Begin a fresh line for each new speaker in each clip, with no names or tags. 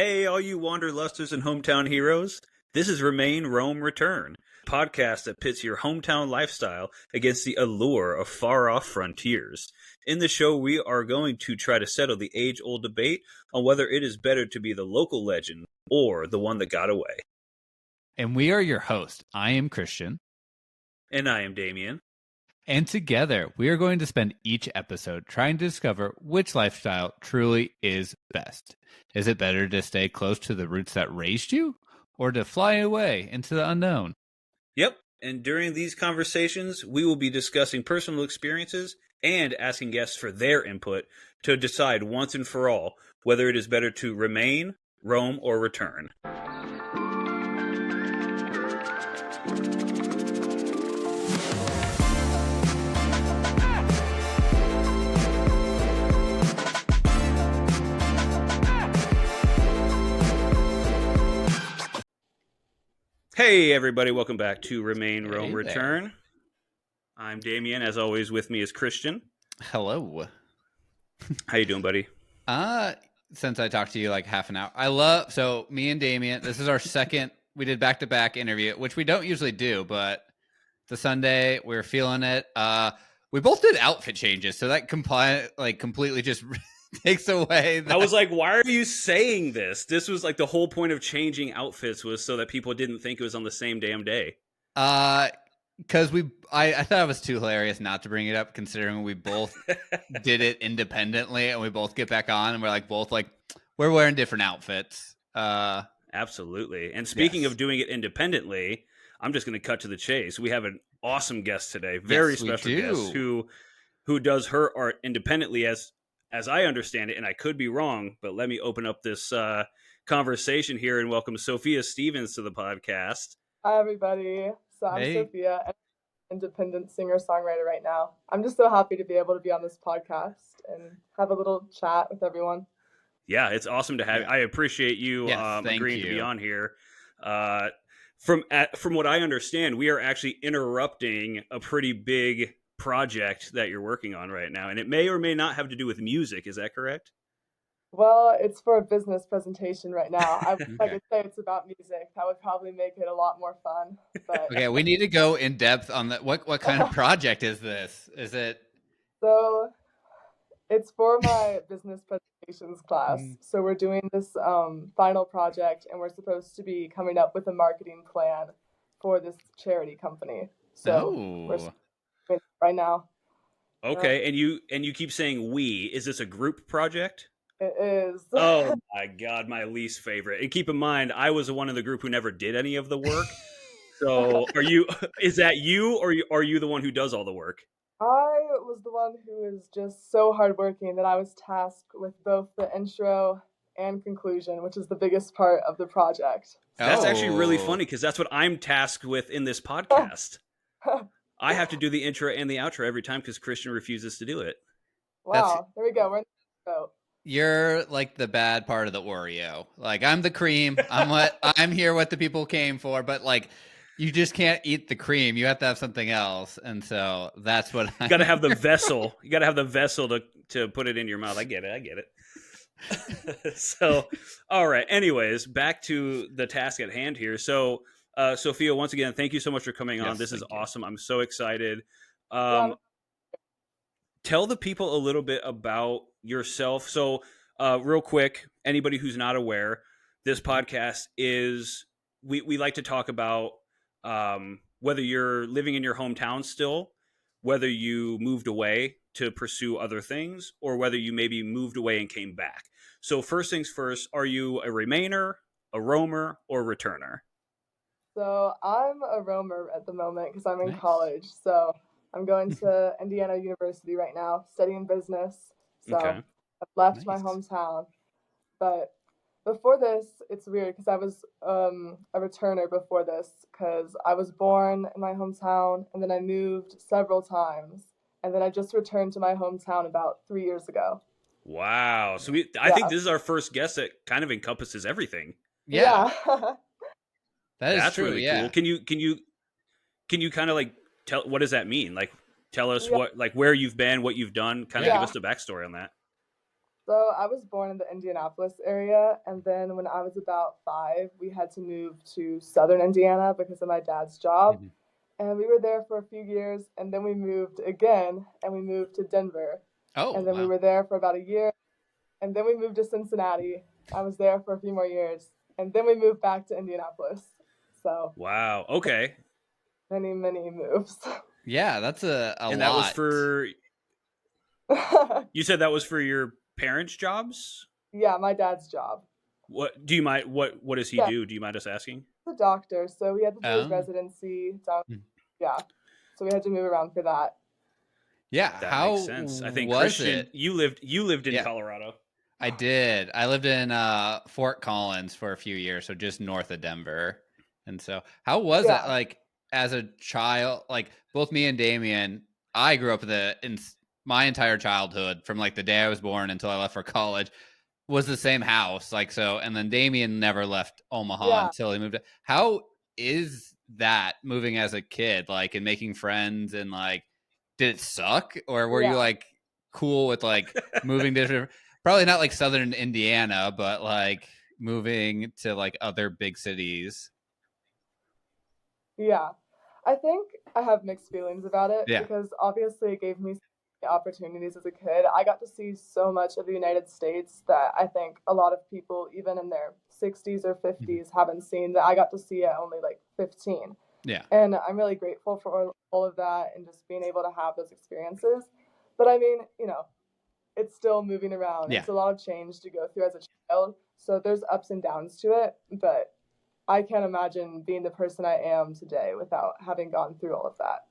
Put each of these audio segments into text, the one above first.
Hey, all you wanderlusters and hometown heroes. This is Remain, Roam, Return, a podcast that pits your hometown lifestyle against the allure of far-off frontiers. In the show, we are going to try to settle the age-old debate on whether it is better to be the local legend or the one that got away.
And we are your host. I am Christian.
And I am Damien.
And together, we are going to spend each episode trying to discover which lifestyle truly is best. Is it better to stay close to the roots that raised you, or to fly away into the unknown?
Yep, and during these conversations, we will be discussing personal experiences and asking guests for their input to decide once and for all whether it is better to remain, roam, or return. Hey everybody, welcome back to Remain, Roam, Return. I'm Damien. As always, with me is Christian.
Hello.
How you doing, buddy?
Since I talked to you like half an hour. So me and Damien, this is our second, we did back-to-back interview, which we don't usually do, but the Sunday, we were feeling it. We both did outfit changes, so that completely just takes away that.
I was like, why are you saying this? This was like the whole point of changing outfits was so that people didn't think it was on the same damn day.
Because I thought it was too hilarious not to bring it up, considering we both did it independently, and we both get back on, and we're wearing different outfits.
Absolutely. And speaking of doing it independently, I'm just going to cut to the chase. We have an awesome guest today, very special guest who does her art independently as I understand it, and I could be wrong, but let me open up this conversation here and welcome Sophia Stevens to the podcast.
Hi, everybody. So I'm Sophia, an independent singer-songwriter right now. I'm just so happy to be able to be on this podcast and have a little chat with everyone.
Yeah, it's awesome to have you. I appreciate you agreeing to be on here. From what I understand, we are actually interrupting a pretty big project that you're working on right now, and it may or may not have to do with music. Is that correct?
Well, it's for a business presentation right now. I wish I could say it's about music. That would probably make it a lot more fun. But
okay, we need to go in depth on that. What kind of project is this? Is it?
So it's for my business presentations class. So we're doing this final project, and we're supposed to be coming up with a marketing plan for this charity company. So we're right now.
Okay, and you keep saying we. Is this a group project?
It is.
Oh my God, my least favorite. And keep in mind, I was the one in the group who never did any of the work. So is that you, or are you the one who does all the work?
I was the one who is just so hardworking that I was tasked with both the intro and conclusion, which is the biggest part of the project.
That's actually really funny because that's what I'm tasked with in this podcast. I have to do the intro and the outro every time because Christian refuses to do it.
Wow, there we go. We're in the boat.
You're like the bad part of the Oreo. Like, I'm the cream. I'm here what the people came for, but like you just can't eat the cream. You have to have something else. And so that's what you
gotta have the vessel. You gotta have the vessel to put it in your mouth. I get it. So all right. Anyways, back to the task at hand here. So Sophia, once again, thank you so much for coming on. This is awesome. I'm so excited. Tell the people a little bit about yourself. So real quick, anybody who's not aware, this podcast is, we like to talk about whether you're living in your hometown still, whether you moved away to pursue other things, or whether you maybe moved away and came back. So first things first, are you a remainer, a roamer, or returner?
So I'm a roamer at the moment because I'm in college. So I'm going to Indiana University right now, studying business. So I've left my hometown. But before this, it's weird because I was a returner before this because I was born in my hometown and then I moved several times. And then I just returned to my hometown about 3 years ago.
Wow. So I think this is our first guest that kind of encompasses everything.
Yeah.
That's true. Really cool. Can you kind of like tell, what does that mean? Like, tell us what, like where you've been, what you've done, kind of give us the backstory on that.
So I was born in the Indianapolis area, and then when I was about 5, we had to move to southern Indiana because of my dad's job.
Mhm.
And we were there for a few years, and then we moved again, and we moved to Denver.
Oh,
And then we
wow.
were there for about a year, and then we moved to Cincinnati. I was there for a few more years, and then we moved back to Indianapolis. So
Wow. Okay.
many, many moves.
Yeah, that's a
And that was
lot.
for, you said that was for your parents' jobs?
Yeah, my dad's job.
What do you mind? What does he
Yeah.
do? Do you mind us asking?
He's a doctor, so he had to do his
Oh.
residency down.
Hmm.
Yeah, so we had to move around for that.
Yeah,
That
how
makes sense. I think
was
Christian,
it?
you lived in
Yeah.
Colorado.
I did. I lived in Fort Collins for a few years, so just north of Denver. And so, how was
Yeah.
it like as a child? Like both me and Damien, I grew up in my entire childhood, from like the day I was born until I left for college, was the same house. Like so, and then Damien never left Omaha
Yeah.
until he moved. How is that moving as a kid, like, and making friends, and like, did it suck, or were you
Yeah.
like cool with like moving to different? Probably not like southern Indiana, but like moving to like other big cities.
Yeah. I think I have mixed feelings about it
Yeah.
because obviously it gave me opportunities as a kid. I got to see so much of the United States that I think a lot of people, even in their 60s or 50s, haven't seen, that I got to see at only like 15.
Yeah.
And I'm really grateful for all of that and just being able to have those experiences. But I mean, it's still moving around.
Yeah.
It's a lot of change to go through as a child. So there's ups and downs to it. But I can't imagine being the person I am today without having gone through all of that.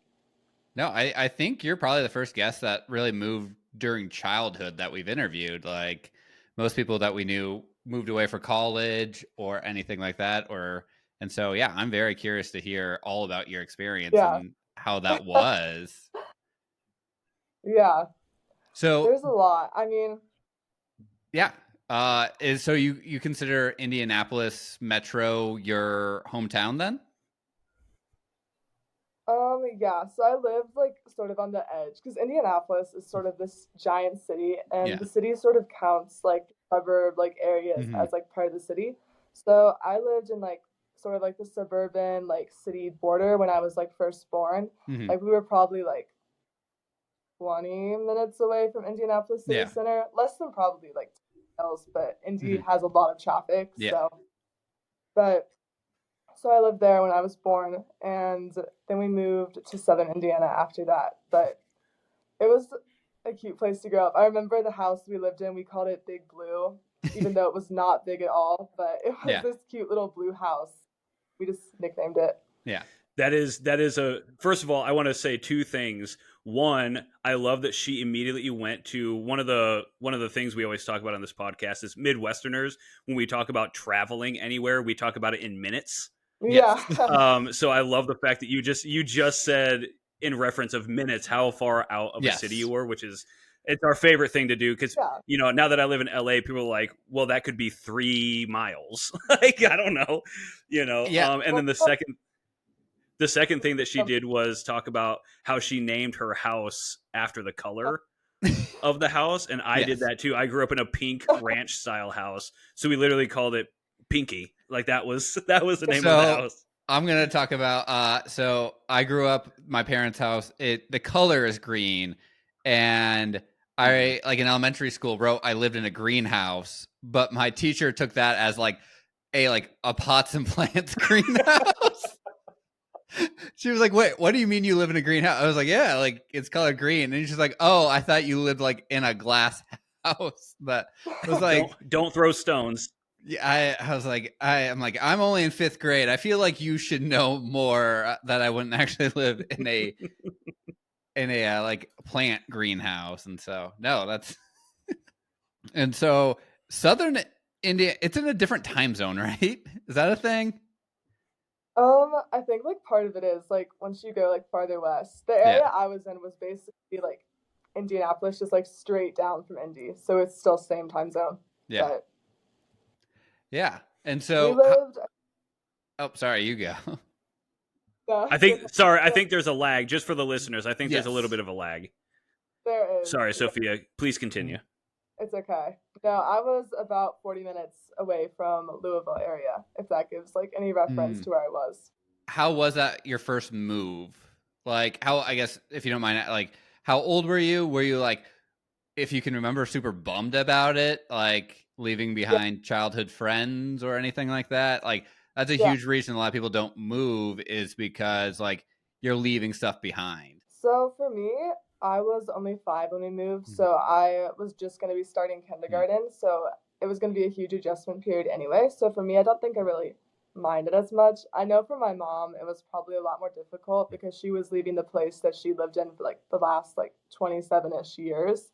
No, I think you're probably the first guest that really moved during childhood that we've interviewed. Like most people that we knew moved away for college or anything like that. And so, yeah, I'm very curious to hear all about your experience and how that was.
Yeah.
So
there's a lot. I mean,
yeah. So you consider Indianapolis Metro your hometown then?
Yeah, so I live like sort of on the edge because Indianapolis is sort of this giant city, and the city sort of counts like suburb like areas as like part of the city. So I lived in like sort of like the suburban like city border when I was like first born. Like we were probably like 20 minutes away from Indianapolis City Center, less than probably like 2 miles, but Indy has a lot of traffic. So I lived there when I was born, and then we moved to southern Indiana after that. But it was a cute place to grow up. I remember the house we lived in, we called it Big Blue, even though it was not big at all, but it was this cute little blue house. We just nicknamed it.
Yeah.
That is first of all, I want to say two things. One, I love that she immediately went to one of the things we always talk about on this podcast is Midwesterners. When we talk about traveling anywhere, we talk about it in minutes.
Yeah.
So I love the fact that you just said in reference of minutes how far out of a city you were, which is it's our favorite thing to do because now that I live in LA, people are like, well, that could be 3 miles. Like I don't know, and then the second thing that she did was talk about how she named her house after the color of the house, and I did that too. I grew up in a pink ranch style house, so we literally called it Pinky. Like that was the name of the house.
I'm gonna talk about. So I grew up. My parents' house. The color is green, and I like in elementary school wrote I lived in a greenhouse, but my teacher took that as like a pots and plants greenhouse. She was like, "Wait, what do you mean you live in a greenhouse?" I was like, "Yeah, like it's colored green." And she's like, "Oh, I thought you lived like in a glass house." But I was like,
"Don't throw stones."
Yeah, I was like, I'm only in 5th grade. I feel like you should know more that I wouldn't actually live in a like plant greenhouse. And so no, that's and so southern India, it's in a different time zone, right? Is that a thing?
I think like part of it is like once you go like farther west, the area I was in was basically like Indianapolis, just like straight down from Indy, so it's still same time zone.
Yeah. Yeah. And so
we lived...
Oh, sorry, you go.
I think there's a lag just for the listeners. I think there's a little bit of a lag.
There is.
Sorry, Sophia, please continue.
It's okay. No, I was about 40 minutes away from Louisville area, if that gives like any reference to where I was.
How was that your first move? Like, how, I guess, if you don't mind, like, how old were you? Were you like, if you can remember, super bummed about it, like leaving
Yeah,
behind childhood friends or anything like that? Like, that's a
yeah.
huge reason a lot of people don't move, is because like you're leaving stuff behind.
So for me, I was only 5 when we moved, so I was just going to be starting
Mm.
kindergarten, so it was going to be a huge adjustment period anyway. So for me, I don't think I really minded as much. I know for my mom, it was probably a lot more difficult because she was leaving the place that she lived in for like the last like 27-ish years.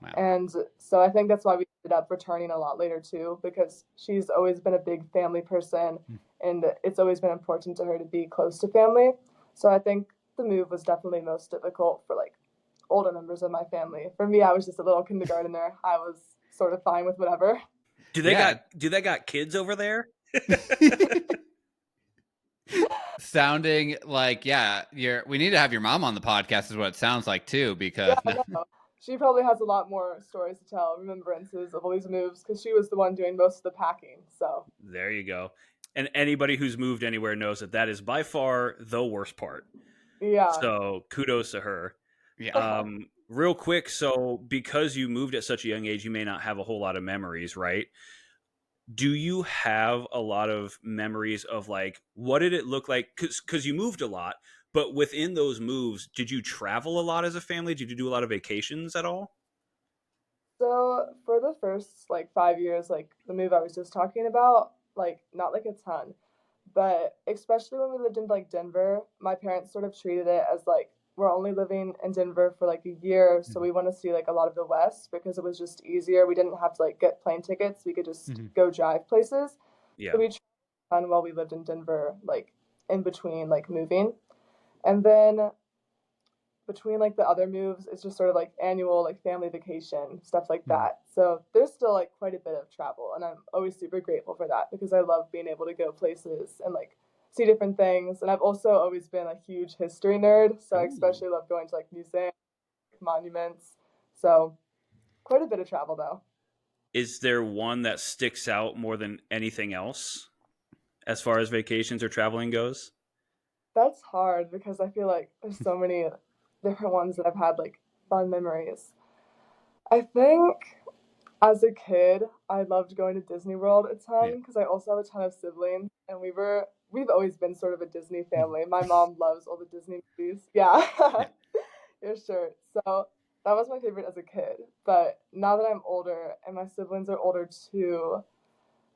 Wow.
And so I think that's why we ended up returning a lot later too, because she's always been a big family person and it's always been important to her to be close to family. So I think the move was definitely most difficult for like older members of my family. For me, I was just a little kindergartner. I was sort of fine with whatever.
Do they got kids over there?
Sounding like, yeah, we need to have your mom on the podcast is what it sounds like too, because
Yeah, no. She probably has a lot more stories to tell, remembrances of all these moves, because she was the one doing most of the packing. So
there you go. And anybody who's moved anywhere knows that is by far the worst part.
yeah.
So kudos to her.
yeah.
Real quick, so because you moved at such a young age, you may not have a whole lot of memories, right? Do you have a lot of memories of like what did it look like? Because you moved a lot, but within those moves, did you travel a lot as a family? Did you do a lot of vacations at all?
So for the first like 5 years, like the move I was just talking about, like not like a ton, but especially when we lived in like Denver, my parents sort of treated it as like we're only living in Denver for like a year, so we want to see like a lot of the West because it was just easier. We didn't have to like get plane tickets; we could just go drive places.
Yeah.
So we traveled while we lived in Denver, like in between like moving, and then between like the other moves, it's just sort of like annual like family vacation stuff like that. So there's still like quite a bit of travel, and I'm always super grateful for that because I love being able to go places and like see different things. And I've also always been a huge history nerd, so I especially love going to like museums, monuments. So quite a bit of travel though.
Is there one that sticks out more than anything else as far as vacations or traveling goes?
That's hard because I feel like there's so many different ones that I've had like fun memories. I think as a kid, I loved going to Disney World a ton because I also have a ton of siblings, and we've always been sort of a Disney family. My mom loves all the Disney movies. Yeah, yeah, sure. So that was my favorite as a kid. But now that I'm older and my siblings are older too,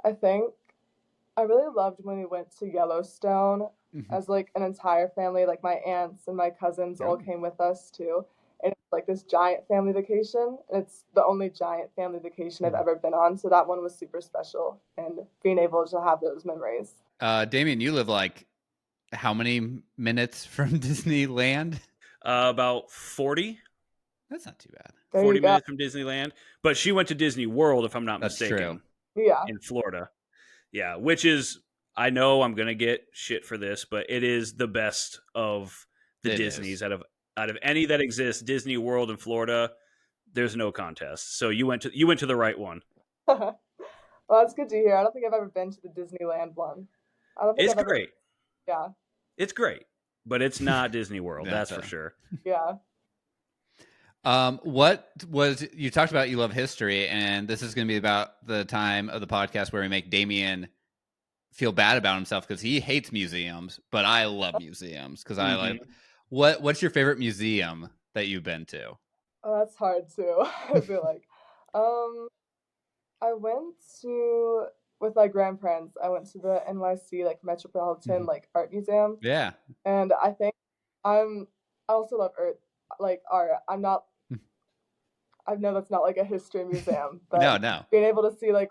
I think I really loved when we went to Yellowstone as like an entire family. Like my aunts and my cousins all came with us too. And it's like this giant family vacation. And it's the only giant family vacation I've ever been on. So that one was super special and being able to have those memories.
Damien, you live like how many minutes from Disneyland?
About 40.
That's not too bad.
There
40
you go.
minutes from Disneyland. But she went to Disney World, if I'm not
That's
mistaken.
true.
Yeah.
In Florida. Yeah, which is, I know I'm going to get shit for this, but it is the best of the Disneys out of any that exist. Disney World in Florida, there's no contest. So you went to the right one.
Well, that's good to hear. I don't think I've ever been to the Disneyland one. I don't think
It's
I've
great.
Yeah.
It's great, but it's not Disney World. That's for sure.
Yeah.
What was, you talked about you love history, and this is going to be about the time of the podcast where we make Damien feel bad about himself because he hates museums, but I love museums because I like. What's your favorite museum that you've been to?
Oh, that's hard too. I feel like. I went to with my grandparents. I went to the NYC like Metropolitan like Art Museum.
Yeah.
And I think I also love art. I'm not. I know that's not like a history museum, but
no.
being able to see like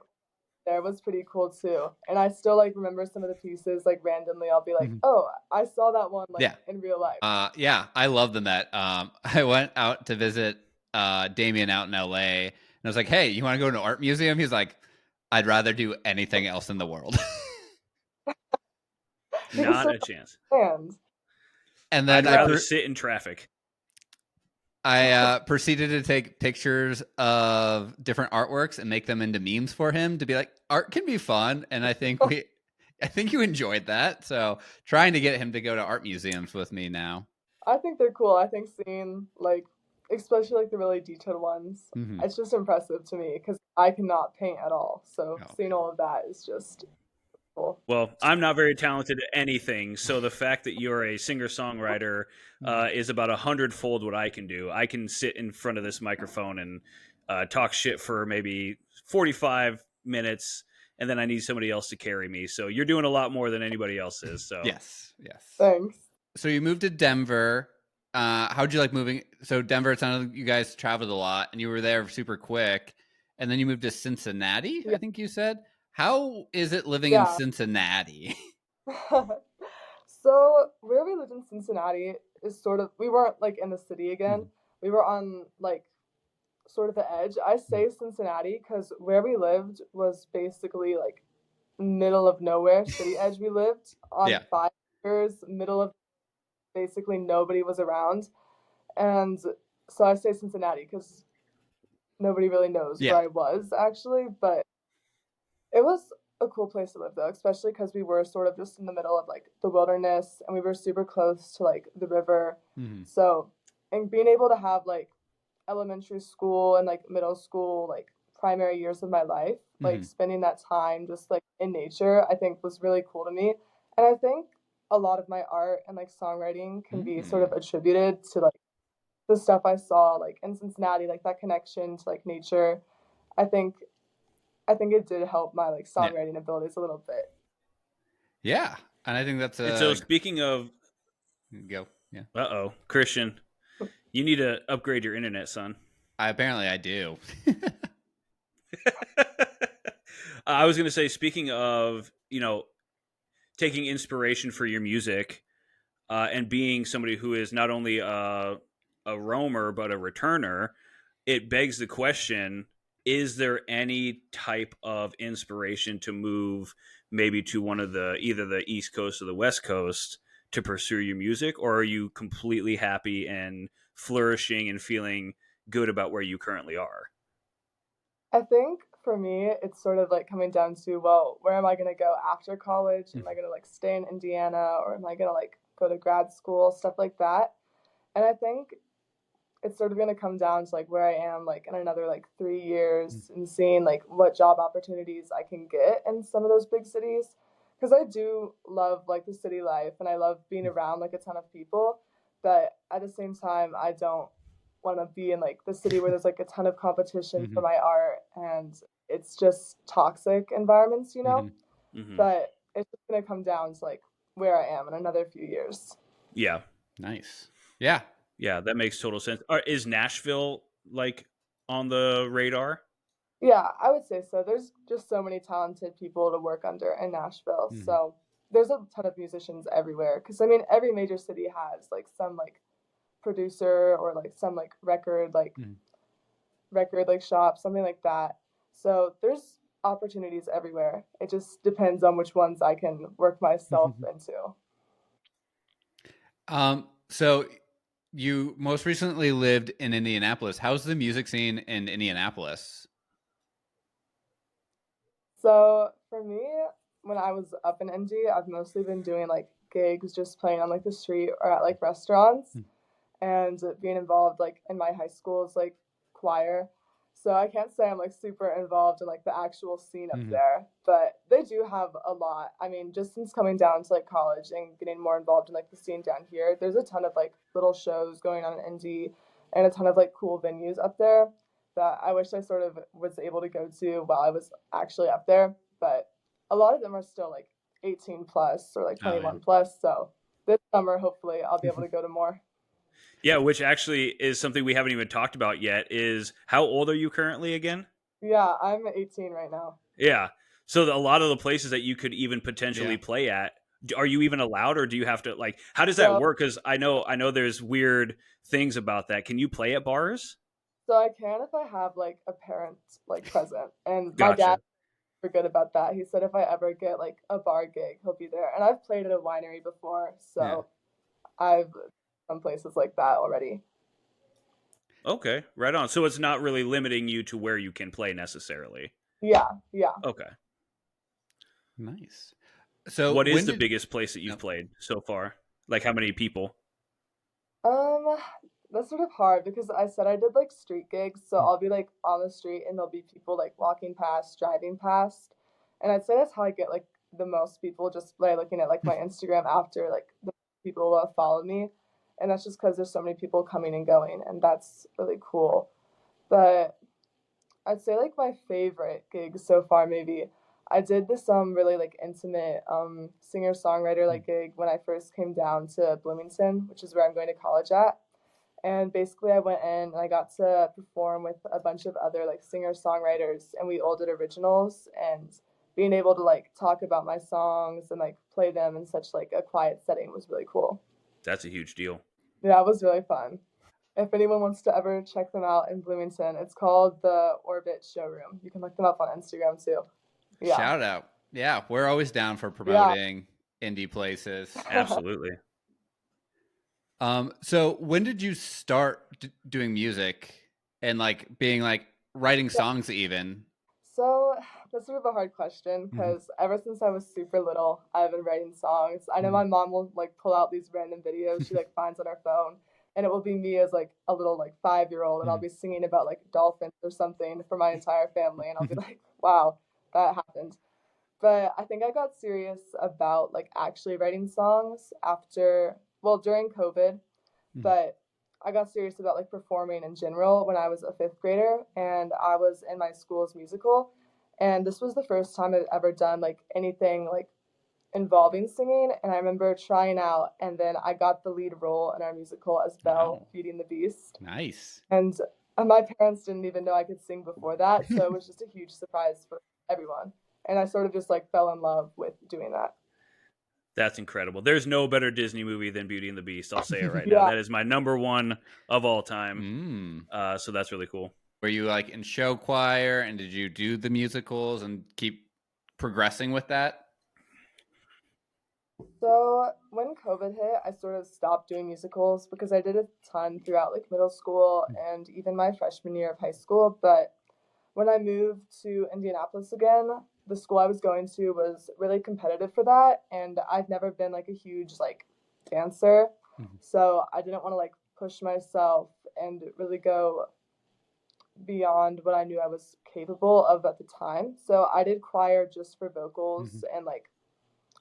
there was pretty cool too. And I still like remember some of the pieces like randomly. I'll be like, oh, I saw that one like in real life.
Yeah, I love the Met. I went out to visit Damien out in LA, and I was like, hey, you want to go to an art museum? He's like, I'd rather do anything else in the world.
Not a chance.
And
then I'd rather sit in traffic.
I proceeded to take pictures of different artworks and make them into memes for him to be like, art can be fun. And I think you enjoyed that. So trying to get him to go to art museums with me now.
I think they're cool. I think seeing like, especially like the really detailed ones,
Mm-hmm.
it's just impressive to me because I cannot paint at all. So
Oh,
seeing all of that is just cool.
Well, I'm not very talented at anything, so the fact that you're a singer-songwriter is about 100-fold what I can do. I can sit in front of this microphone and talk shit for maybe 45 minutes, and then I need somebody else to carry me. So you're doing a lot more than anybody else is. So
yes.
Thanks.
So you moved to Denver. How'd you like moving? So Denver, it sounded like you guys traveled a lot, and you were there super quick. And then you moved to Cincinnati, I
Yeah.
think you said. How is it living in
Yeah.
Cincinnati?
So where we lived in Cincinnati is sort of, we weren't like in the city again.
Mhm.
We were on like sort of the edge. I say Cincinnati because where we lived was basically like middle of nowhere, city edge. We lived on
Yeah.
5 acres, middle of basically nobody was around. And so I say Cincinnati because nobody really knows
Yeah.
where I was actually, but it was a cool place to live though, especially because we were sort of just in the middle of like the wilderness and we were super close to like the river.
Mm-hmm.
So, and being able to have like elementary school and like middle school, like primary years of my life, like
Mm-hmm.
spending that time just like in nature, I think was really cool to me. And I think a lot of my art and like songwriting can be sort of attributed to like the stuff I saw like in Cincinnati, like that connection to like nature. I think I think it did help my like
Yeah.
songwriting abilities a little bit.
Yeah. And I think that's
and so
a
speaking of,
go. Yeah.
Christian, you need to upgrade your internet, son.
Apparently I do.
I was going to say, speaking of, taking inspiration for your music and being somebody who is not only a roamer but a returner, it begs the question: is there any type of inspiration to move maybe to one of the either the East Coast or the West Coast to pursue your music, or are you completely happy and flourishing and feeling good about where you currently are?
I think for me, it's sort of like coming down to, well, where am I going to go after college? Am I going to like stay in Indiana or am I going to like go to grad school, stuff like that? And I think it's sort of going to come down to like where I am like in another like 3 years and seeing like what job opportunities I can get in some of those big cities. Because I do love like the city life and I love being around like a ton of people. But at the same time, I don't want to be in like the city where there's like a ton of competition
Mm-hmm.
for my art and it's just toxic environments, you know?
Mm-hmm. Mm-hmm.
But it's just going to come down to like where I am in another few years.
Yeah.
Nice. Yeah.
Yeah, that makes total sense. Is Nashville like on the radar?
Yeah, I would say so. There's just so many talented people to work under in Nashville.
Mm-hmm.
So there's a ton of musicians everywhere. Because I mean, every major city has like some like producer or like some like record like shop, something like that. So there's opportunities everywhere. It just depends on which ones I can work myself into.
So you most recently lived in Indianapolis. How's the music scene in Indianapolis?
So for me, when I was up in Indy, I've mostly been doing like gigs, just playing on like the street or at like restaurants, and being involved like in my high school's like choir. So I can't say I'm like super involved in like the actual scene up there, but they do have a lot. I mean, just since coming down to like college and getting more involved in like the scene down here, there's a ton of like little shows going on in Indy and a ton of like cool venues up there that I wish I sort of was able to go to while I was actually up there. But a lot of them are still like 18 plus or like 21 plus. So this summer, hopefully, I'll be able to go to more.
Yeah, which actually is something we haven't even talked about yet. Is how old are you currently again?
Yeah, I'm 18 right now.
Yeah. So a lot of the places that you could even potentially play at, are you even allowed, or do you have to like? How does that work? Because I know there's weird things about that. Can you play at bars?
So I can if I have like a parent like present, and my
Gotcha.
dad's super good about that. He said if I ever get like a bar gig, he'll be there. And I've played at a winery before, so I've some places like that already.
Okay, right on. So it's not really limiting you to where you can play necessarily.
Yeah, yeah.
Okay.
Nice. So
What is
when
the
did
biggest place that you've played so far? Like how many people?
Um, that's sort of hard because I said I did like street gigs, so
Hmm.
I'll be like on the street and there'll be people like walking past, driving past. And I'd say that's how I get like the most people just by looking at like my Instagram after like the people who have followed me. And that's just because there's so many people coming and going, and that's really cool. But I'd say like my favorite gig so far maybe I did this really like intimate singer songwriter like gig when I first came down to Bloomington, which is where I'm going to college at. And basically I went in and I got to perform with a bunch of other like singer songwriters, and we all did originals, and being able to like talk about my songs and like play them in such like a quiet setting was really cool.
That's a huge deal.
Yeah, it was really fun. If anyone wants to ever check them out in Bloomington, it's called the Orbit Showroom. You can look them up on Instagram too. Yeah.
Shout out. Yeah, we're always down for
Yeah.
promoting indie places.
Absolutely.
So when did you start doing music and like being like writing
Yeah.
songs even?
So that's sort of a hard question
Mhm.
because ever since I was super little, I've been writing songs. I know my mom will like pull out these random videos she like finds on her phone, and it will be me as like a little like 5-year-old, and I'll be singing about like dolphins or something for my entire family, and I'll be like, wow, that happened. But I think I got serious about like actually writing songs after, well, during COVID, but I got serious about like performing in general when I was a fifth grader and I was in my school's musical. And this was the first time I'd ever done like anything like involving singing. And I remember trying out, and then I got the lead role in our musical as Belle,
Wow.
Beauty and the Beast.
Nice.
And my parents didn't even know I could sing before that. So it was just a huge surprise for everyone. And I sort of just like fell in love with doing that.
That's incredible. There's no better Disney movie than Beauty and the Beast. I'll say it right now.
Yeah.
That is my number one of all time.
Mm.
So that's really cool.
Were you like in show choir, and did you do the musicals and keep progressing with that?
So when COVID hit, I sort of stopped doing musicals because I did a ton throughout like middle school and even my freshman year of high school. But when I moved to Indianapolis again, the school I was going to was really competitive for that, and I've never been like a huge like dancer. So I didn't want to like push myself and really go beyond what I knew I was capable of at the time. So I did choir just for vocals, and like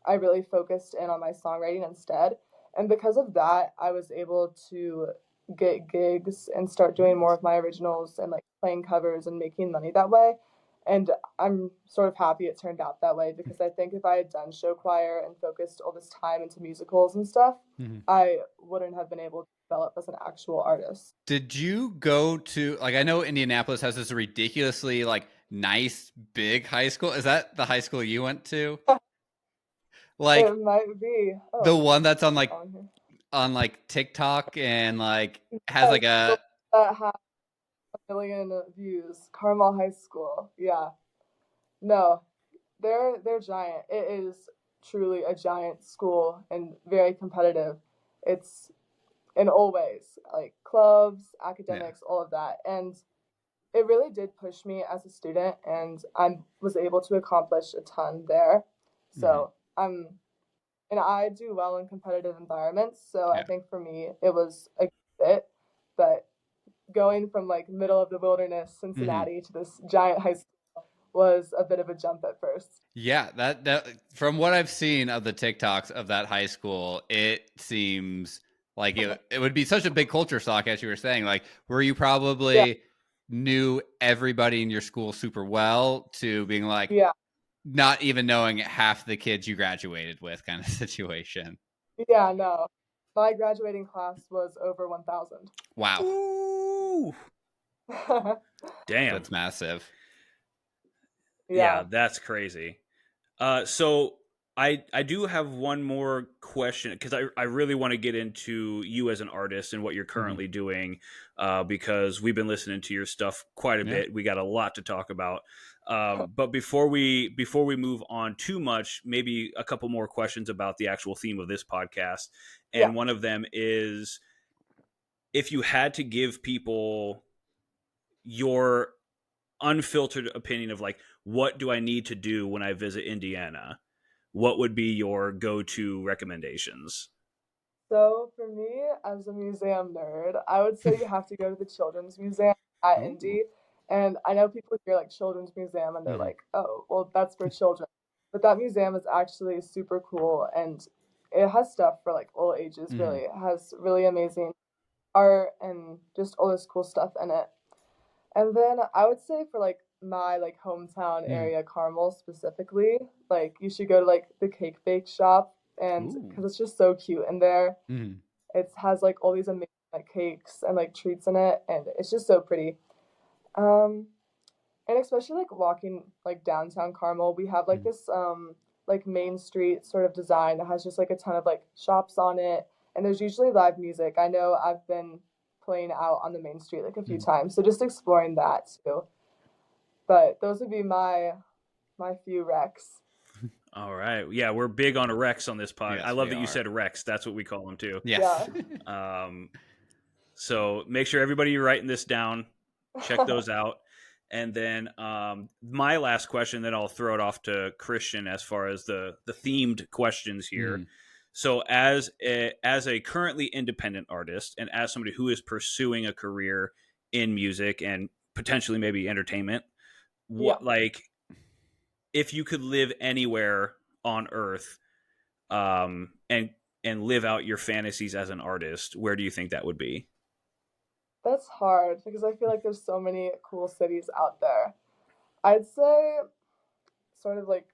I really focused in on my songwriting instead. And because of that, I was able to get gigs and start doing more of my originals and like playing covers and making money that way. And I'm sort of happy it turned out that way because I think if I had done show choir and focused all this time into musicals and stuff, I wouldn't have been able to develop as an actual artist.
Did you go to, like, I know Indianapolis has this ridiculously like nice big high school. Is that the high school you went to? Like
It might be.
the
Oh,
one that's on like
on here.
TikTok and like has
Yes,
like
the
a
that has 1 million views. Carmel High School. Yeah. No, they're giant. It is truly a giant school and very competitive. It's in all ways, like clubs, academics, all of that. And it really did push me as a student, and I was able to accomplish a ton there. So and I do well in competitive environments. So I
yeah.
think for me, it was a fit. But going from like middle of the wilderness, Cincinnati, to this giant high school was a bit of a jump at first.
Yeah, that from what I've seen of the TikToks of that high school, it seems like it would be such a big culture shock, as you were saying. Like, where you
Yeah,
probably knew everybody in your school super well to being like
yeah,
not even knowing half the kids you graduated with, kind of situation.
yeah. No, my graduating class was over 1,000.
Wow,
Ooh, damn.
that's massive.
Yeah,
Yeah.
that's crazy. So I do have one more question because I really want to get into you as an artist and what you're currently doing because we've been listening to your stuff quite a
Yeah.
bit. We got a lot to talk about. But before we move on too much, maybe a couple more questions about the actual theme of this podcast. And
Yeah.
one of them is if you had to give people your unfiltered opinion of like, what do I need to do when I visit Indiana, what would be your go-to recommendations?
So for me, as a museum nerd, I would say you have to go to the Children's Museum at
Ooh.
Indy. And I know people hear like Children's Museum and they're
Mhm.
like, oh, well, that's for children. But that museum is actually super cool and it has stuff for like all ages,
Mhm.
really. It has really amazing art and just all this cool stuff in it. And then I would say for like my like hometown
Mhm.
area, Carmel specifically, like you should go to like the cake bake shop and
Ooh.
because it's just so cute in there.
Mhm.
It has like all these amazing like cakes and like treats in it, and it's just so pretty. Um, and especially like walking like downtown Carmel, we have like
Mhm.
this like main street sort of design that has just like a ton of like shops on it, and there's usually live music. I know I've been playing out on the main street like a few
Mhm.
times, so just exploring that too. But those would be my few recs.
All right. Yeah, we're big on Rex on this pod. I
Yes,
love
we
that you
are.
said Rex. That's what we call them too.
Yes.
Yeah.
Um, so make sure everybody you're writing this down. Check those out. And then my last question, then I'll throw it off to Christian as far as the themed questions here.
Mhm.
So as a currently independent artist and as somebody who is pursuing a career in music and potentially maybe entertainment,
Yeah.
what like if you could live anywhere on earth um, and and live out your fantasies as an artist, where do you think that would be?
That's hard because I feel like there's so many cool cities out there. I'd say sort of like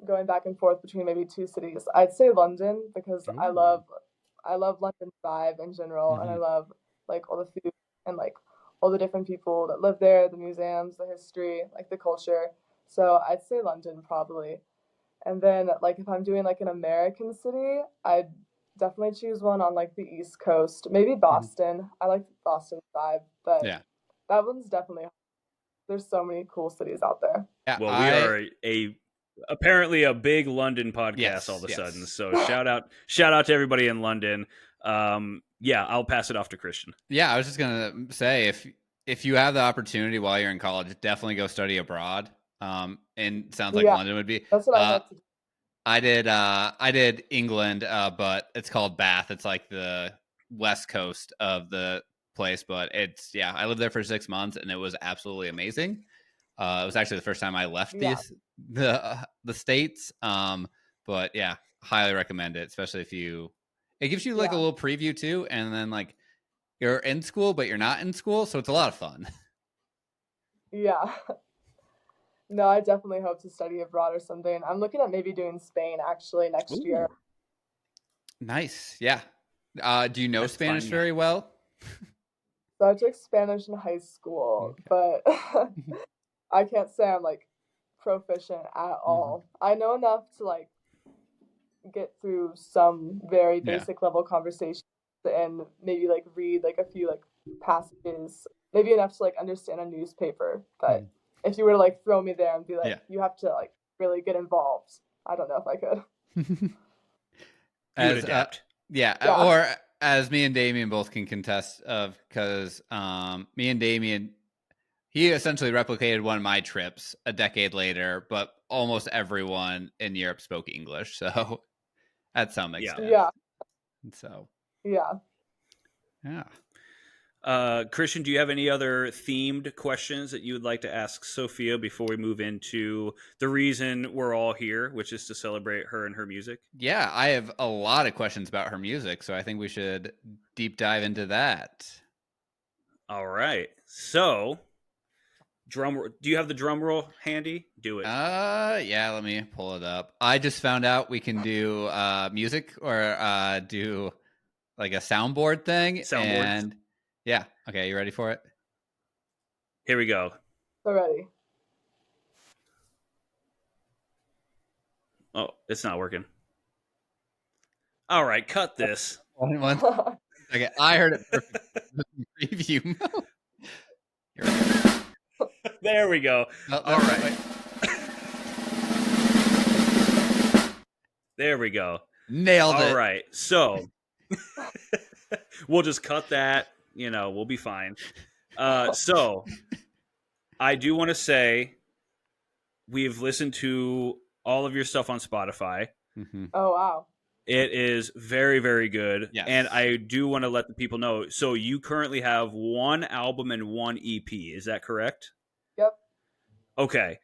going back and forth between maybe two cities. I'd say London because
Ooh.
I love London vibe in general and I
Mhm.
love like all the food and like all the different people that live there, the museums, the history, like the culture. So I'd say London probably. And then like if I'm doing like an American city, I'd definitely choose one on like the East Coast. Maybe
Mhm.
Boston. I like Boston vibe, but
Yeah.
that one's definitely there's so many cool cities out there.
Yeah.
Well, we are a apparently a big London podcast all of
Yes.
a sudden.
Yes.
So shout out to everybody in London. Yeah, I'll pass it off to Christian.
Yeah. I was just gonna say if you have the opportunity while you're in college, definitely go study abroad. And it sounds like
Yeah,
London would be.
that's what I
Uh,
hope to do.
I did England, but it's called Bath. It's like the west coast of the place, but it's yeah. I lived there for 6 months, and it was absolutely amazing. It was actually the first time I left
Yeah,
the states. But yeah, highly recommend it, especially if you. It gives you like a
yeah,
little preview too, and then like you're in school, but you're not in school, so it's a lot of fun.
yeah. No, I definitely hope to study abroad or something. I'm looking at maybe doing Spain actually next year.
Ooh,
Nice, yeah. Do you know
that's
Spanish
fun.
very well?
So I took Spanish in high school,
Okay.
but I can't say I'm like proficient at
Hmm.
all. I know enough to like get through some very
Yeah.
basic level conversations and maybe like read like a few like passages, maybe enough to like understand a newspaper. But
Mhm.
if you were to like throw me there and be like,
Yeah.
you have to like really get involved, I don't know if I could.
You would
As
adapt.
yeah,
Yeah,
or as me and Damien both can contest of because me and Damien he essentially replicated one of my trips a decade later, but almost everyone in Europe spoke English, so at some
Yeah.
extent.
yeah,
So
yeah.
yeah.
Christian, do you have any other themed questions that you would like to ask Sophia before we move into the reason we're all here, which is to celebrate her and her music?
Yeah, I have a lot of questions about her music, so I think we should deep dive into that.
All right. So, do you have the drum roll handy? Do it.
Yeah, let me pull it up. I just found out we can do music or do like a soundboard thing
Soundboard.
and yeah, okay, you ready for it?
Here we go.
Already.
Oh, it's not working. All right, cut this.
One second. I heard it perfect. Preview mode. Here we go.
There we go.
No,
All right.
wait.
There we go.
Nailed
All
it.
right. So, We'll just cut that. We'll be fine. So I do want to say we've listened to all of your stuff on Spotify.
Mm-hmm.
Oh, wow.
It is very, very good.
Yes.
And I do want to let the people know. So you currently have one album and one EP. Is that correct?
Yep.
Okay.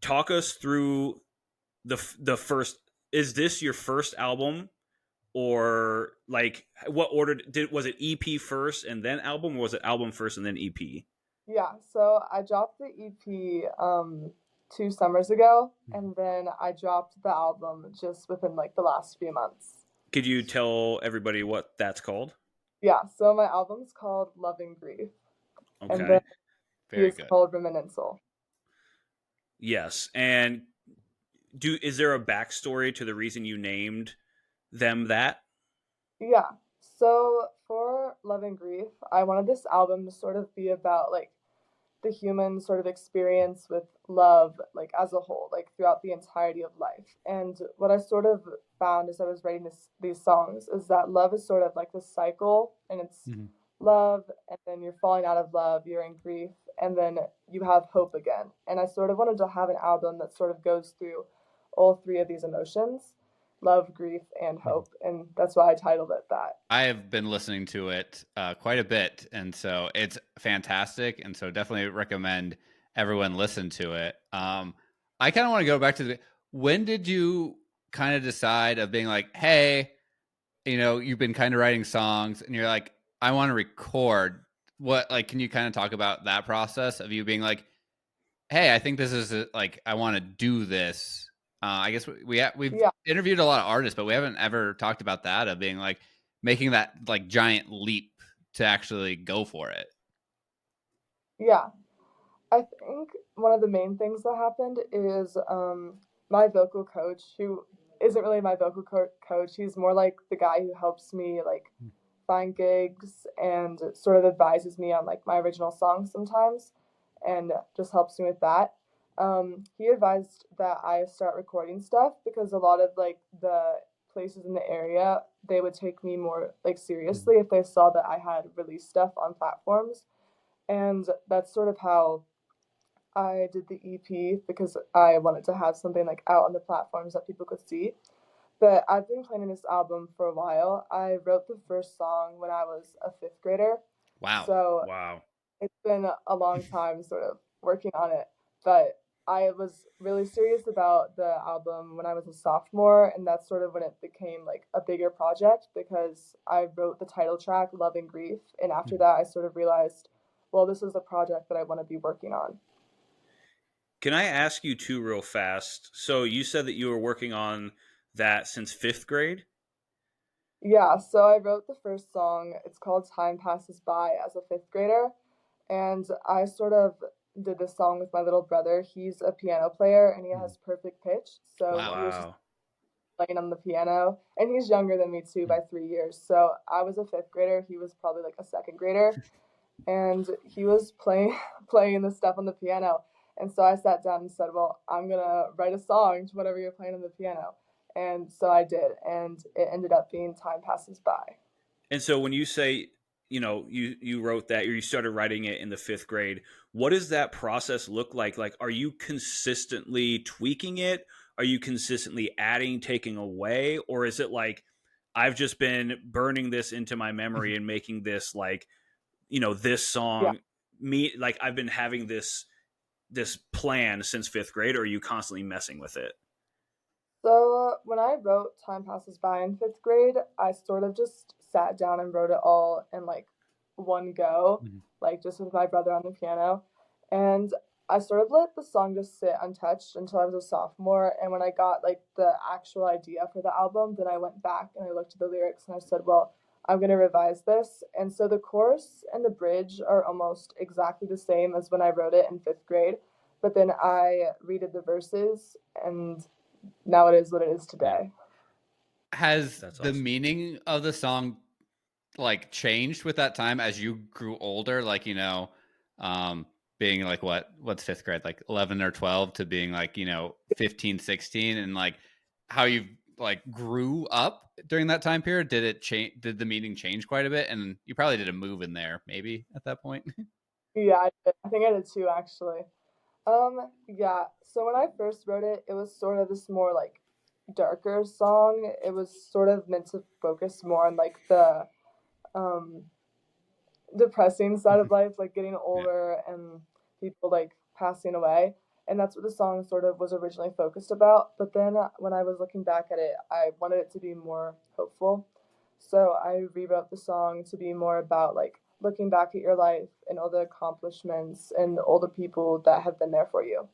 Talk us through the first. Is this your first album? Or like what order was it? EP first and then album, or was it album first and then EP?
Yeah, so I dropped the EP 2 summers ago, and then I dropped the album just within like the last few months.
Could you tell everybody what that's called?
Yeah, so my album's called Loving Grief,
Okay.
and then
Very
it's
good.
called Reminiscence.
Yes, and is there a backstory to the reason you named them that?
Yeah, so for Loving Grief, I wanted this album to sort of be about like the human sort of experience with love, like as a whole, like throughout the entirety of life. And what I sort of found as I was writing these songs is that love is sort of like this cycle, and it's love, and then you're falling out of love, you're in grief, and then you have hope again. And I sort of wanted to have an album that sort of goes through all three of these emotions: love, grief, and hope. And that's why I titled it that.
I have been listening to it quite a bit, and so it's fantastic, and so definitely recommend everyone listen to it. I kind of want to go back to when did you kind of decide of being like, hey, you've been kind of writing songs, and you're like, I want to record. What, like, can you kind of talk about that process of you being like, hey, I think this is I want to do this. I guess we've interviewed a lot of artists, but we haven't ever talked about that, of being like making that like giant leap to actually go for it.
Yeah, I think one of the main things that happened is my vocal coach, who isn't really my vocal coach, he's more like the guy who helps me like find gigs and sort of advises me on like my original songs sometimes, and just helps me with that. He advised that I start recording stuff because a lot of like the places in the area, they would take me more like seriously if they saw that I had released stuff on platforms. And that's sort of how I did the EP, because I wanted to have something like out on the platforms that people could see. But I've been planning this album for a while. I wrote the first song when I was a fifth grader.
Wow.
So
Wow.
It's been a long time sort of working on it. But I was really serious about the album when I was a sophomore, and that's sort of when it became like a bigger project, because I wrote the title track, Love and Grief. And after that, I sort of realized, well, this is a project that I want to be working on.
Can I ask you two real fast? So you said that you were working on that since fifth grade?
Yeah, so I wrote the first song. It's called Time Passes By as a fifth grader. And I sort of did this song with my little brother. He's a piano player and he has perfect pitch. So he was just playing on the piano. And he's younger than me too by 3 years. So I was a fifth grader. He was probably like a second grader. And he was playing the stuff on the piano. And so I sat down and said, well, I'm going to write a song to whatever you're playing on the piano. And so I did. And it ended up being Time Passes By.
And so when you say, you wrote that, or you started writing it in the fifth grade, what does that process look like? Like, are you consistently tweaking it? Are you consistently adding, taking away? Or is it like, I've just been burning this into my memory and making this like, this song, like I've been having this plan since fifth grade, or are you constantly messing with it?
So when I wrote Time Passes By in fifth grade, I sort of just sat down and wrote it all in like one go, like just with my brother on the piano. And I sort of let the song just sit untouched until I was a sophomore. And when I got like the actual idea for the album, then I went back and I looked at the lyrics and I said, well, I'm going to revise this. And so the chorus and the bridge are almost exactly the same as when I wrote it in fifth grade. But then I redid the verses, and now it is what it is today.
Has the meaning of the song like changed with that time as you grew older? Like, being like what's fifth grade, like 11 or 12, to being like, 15, 16, and like how you've like grew up during that time period? Did it change? Did the meaning change quite a bit? And you probably did a move in there, maybe at that point.
Yeah, I did. I think I did too, actually. Yeah. So when I first wrote it, it was sort of this more like darker song. It was sort of meant to focus more on like the um depressing side of life, like getting
Yeah.
older and people like passing away. And that's what the song sort of was originally focused about. But then when I was looking back at it, I wanted it to be more hopeful. So I rewrote the song to be more about like looking back at your life and all the accomplishments and all the people that have been there for you.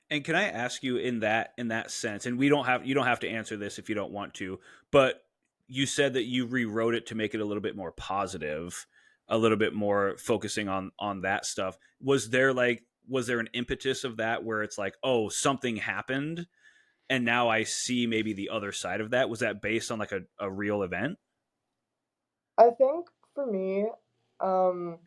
And can I ask you in that sense, and we don't have you don't have to answer this if you don't want to, but you said that you rewrote it to make it a little bit more positive, a little bit more focusing on that stuff. Was there an impetus of that where it's like, oh, something happened and now I see maybe the other side of that? Was that based on like a real event?
I think for me, um,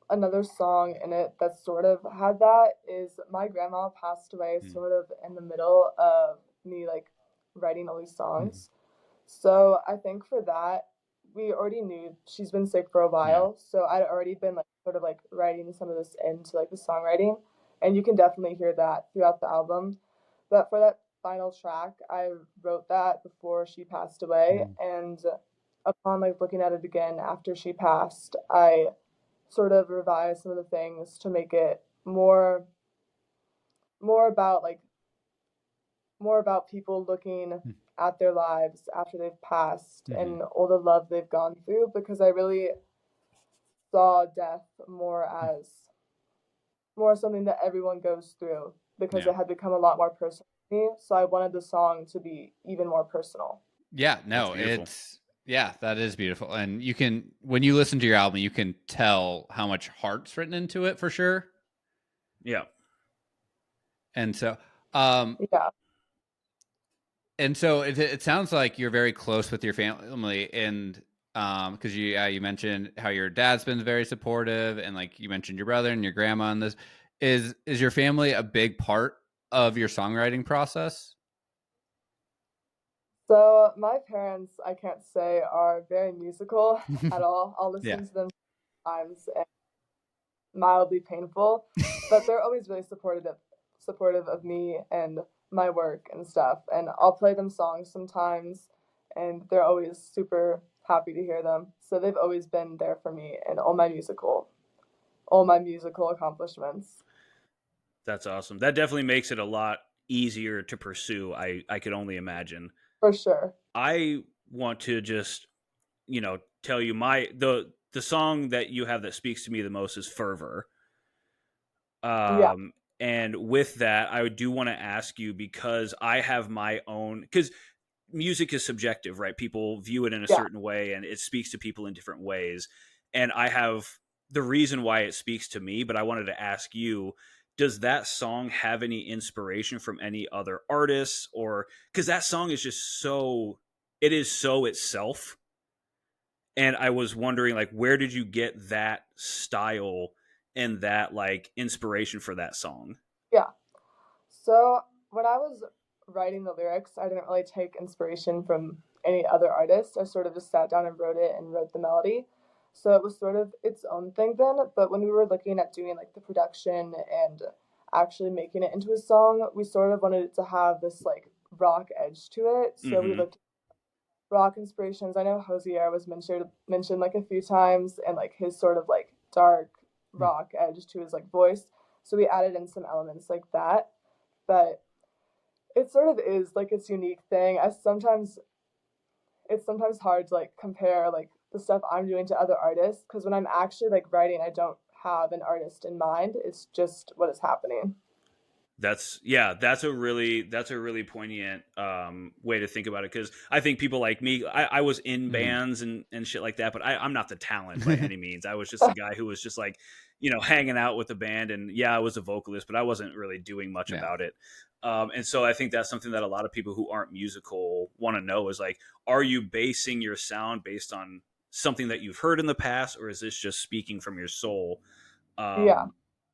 another song in it that sort of had that is my grandma passed away
Mm.
sort of in the middle of me like writing all these
Mhm.
songs. So I think for that, we already knew she's been sick for a
Yeah.
while. So I'd already been like sort of like writing some of this into like the songwriting. And you can definitely hear that throughout the album. But for that final track, I wrote that before she passed away.
Mhm.
And upon like looking at it again after she passed, I sort of revised some of the things to make it more about like more about people looking at their lives after they've passed
Mhm.
and all the love they've gone through because I really saw death more something that everyone goes through because
Yeah.
it had become a lot more personal to me. So I wanted the song to be even more personal.
Yeah,
That's
no,
beautiful.
it's yeah, that is beautiful. And you can when you listen to your album, you can tell how much heart's written into it for sure.
Yeah.
And so um
Yeah.
it sounds like you're very close with your family and because you mentioned how your dad's been very supportive and like you mentioned your brother and your grandma and this is your family a big part of your songwriting process?
So my parents, I can't say, are very musical at all. I'll
Yeah.
listen to them sometimes and mildly painful, but they're always really supportive of me and my work and stuff. And I'll play them songs sometimes, and they're always super happy to hear them. So they've always been there for me and all my musical accomplishments.
That's awesome. That definitely makes it a lot easier to pursue. I could only imagine.
For sure.
I want to just, tell you the song that you have that speaks to me the most is Fervor.
Yeah.
And with that, I do want to ask you because I have my own because music is subjective, right? People view it in a
Yeah.
certain way and it speaks to people in different ways. And I have the reason why it speaks to me, but I wanted to ask you, does that song have any inspiration from any other artists or because that song is just so it is so itself, and I was wondering like where did you get that style and that like inspiration for that song?
Yeah. So when I was writing the lyrics, I didn't really take inspiration from any other artist. I sort of just sat down and wrote it and wrote the melody. So it was sort of its own thing then. But when we were looking at doing like the production and actually making it into a song, we sort of wanted it to have this like rock edge to it. So we
Mm-hmm.
looked at rock inspirations. I know Hosier was mentioned like a few times and like his sort of like dark rock edge to his like voice. So we added in some elements like that. But it sort of is like its unique thing. I sometimes it's sometimes hard to like compare like the stuff I'm doing to other artists because when I'm actually like writing, I don't have an artist in mind. It's just what is happening.
That's a really poignant way to think about it because I think people like me, I was in
Mhm.
bands and shit like that, but I'm not the talent by any means. I was just a guy who was just like, hanging out with the band, and yeah, I was a vocalist, but I wasn't really doing much
Yeah.
about it. And so I think that's something that a lot of people who aren't musical want to know is like, are you basing your sound based on something that you've heard in the past, or is this just speaking from your soul?
Yeah.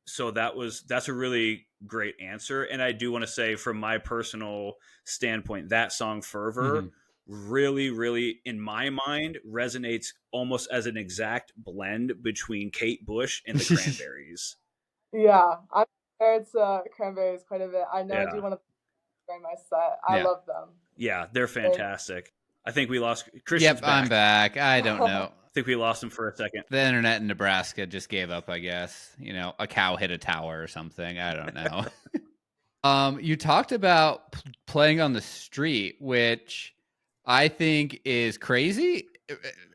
So that's a really great answer. And I do want to say, from my personal standpoint, that song Fervor really, really, in my mind, resonates almost as an exact blend between Kate Bush and the Cranberries.
Yeah, I'm compared to Cranberries quite a bit. I know I do want to during my set. I love them.
Yeah, they're fantastic. I think we lost Christian's
back. I'm back. I don't know.
I think we lost him for a second.
The internet in Nebraska just gave up, I guess. You know, a cow hit a tower or something. I don't know. You talked about playing on the street, which I think is crazy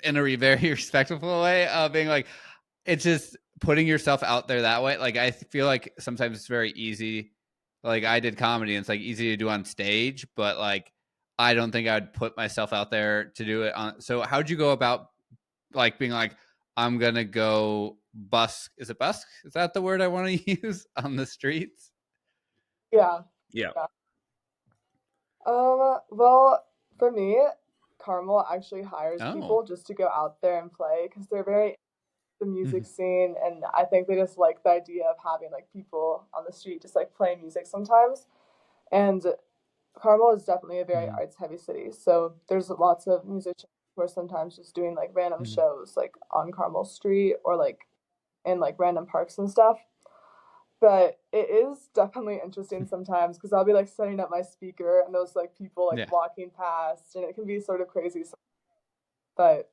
in a very respectful way. Being like, it's just putting yourself out there that way. Like, I feel like sometimes it's very easy. Like, I did comedy and it's like easy to do on stage, but like, I don't think I'd put myself out there to do it on. So how'd you go about like being like, I'm going to go busk? Is it busk? Is that the word I want to use on the streets?
Yeah. Well, for me, Carmel actually hires people just to go out there and play because they're very the music scene, and I think they just like the idea of having like people on the street just like playing music sometimes. And Carmel is definitely a very arts heavy city, so there's lots of musicians who are sometimes just doing like random shows like on Carmel Street or like in like random parks and stuff. But it is definitely interesting sometimes because I'll be like setting up my speaker and those like people like walking past, and it can be sort of crazy. But